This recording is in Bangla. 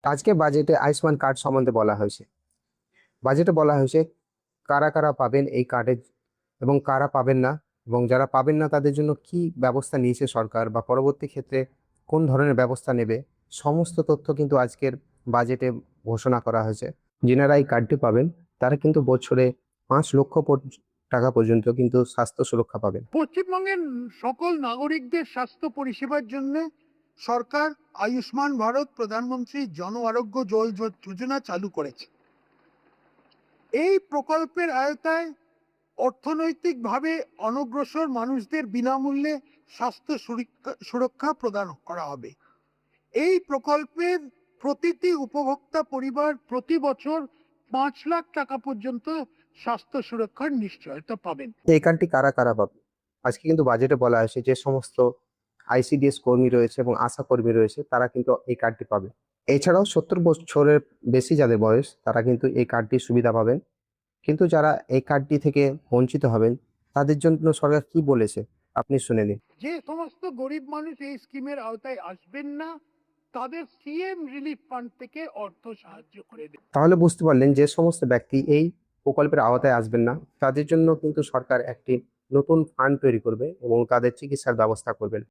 আজকে বাজেটে আয়ুষ্মান কার্ড সম্বন্ধে বলা হয়েছে। বাজেটে বলা হয়েছে কারা কারা পাবেন এই কার্ডের এবং কারা পাবেন না, এবং যারা পাবেন না তাদের জন্য কি ব্যবস্থা নিয়েছে সরকার বা পরবর্তী ক্ষেত্রে কোন ধরনের ব্যবস্থা নেবে, সমস্ত তথ্য কিন্তু আজকের বাজেটে ঘোষণা করা হয়েছে। যেনারা এই কার্ডটি পাবেন তারা কিন্তু বছরে 5 লক্ষ টাকা পর্যন্ত কিন্তু স্বাস্থ্য সুরক্ষা পাবেন। পশ্চিমবঙ্গের সকল নাগরিকদের স্বাস্থ্য পরিষেবার জন্য সরকার আয়ুষ্মান ভারত প্রধানমন্ত্রী জন আরোগ্য যোজনা চালু করেছে। এই প্রকল্পের আওতায় অর্থনৈতিকভাবে অনগ্রসর মানুষদের বিনামূল্যে স্বাস্থ্য সুরক্ষা প্রদান করা হবে। এই প্রকল্পের প্রতিটি উপভোক্তা পরিবার প্রতি বছর 5 লাখ টাকা পর্যন্ত স্বাস্থ্য সুরক্ষার নিশ্চয়তা পাবেন। এই কার্ডটি কারা কারা পাবে, আজকে কিন্তু বাজেটে বলা হয়েছে যে সমস্ত আইসিডিএস কর্মী রয়েছে এবং আশা কর্মী রয়েছে তারা কিন্তু এই কার্ডটি পাবে। এছাড়াও 70 বছরের বেশি যাদের বয়স তারা কিন্তু এই কার্ডটির সুবিধা পাবেন। কিন্তু যারা এই কার্ডটি থেকে বঞ্চিত হবেন তাদের জন্য সরকার কি বলেছে আপনি শুনে নিন। যে সমস্ত গরিব মানুষ এই স্কিমের আওতায় আসবেন না, তাদের সিএম রিলিফ ফান্ড থেকে অর্থ সাহায্য করে দেবে। তাহলে বুঝতে পারলেন যে সমস্ত ব্যক্তি এই প্রকল্পের আওতায় আসবেন না তাদের জন্য কিন্তু সরকার একটি নতুন ফান্ড তৈরি করবে এবং তাদের চিকিৎসার ব্যবস্থা করবেন।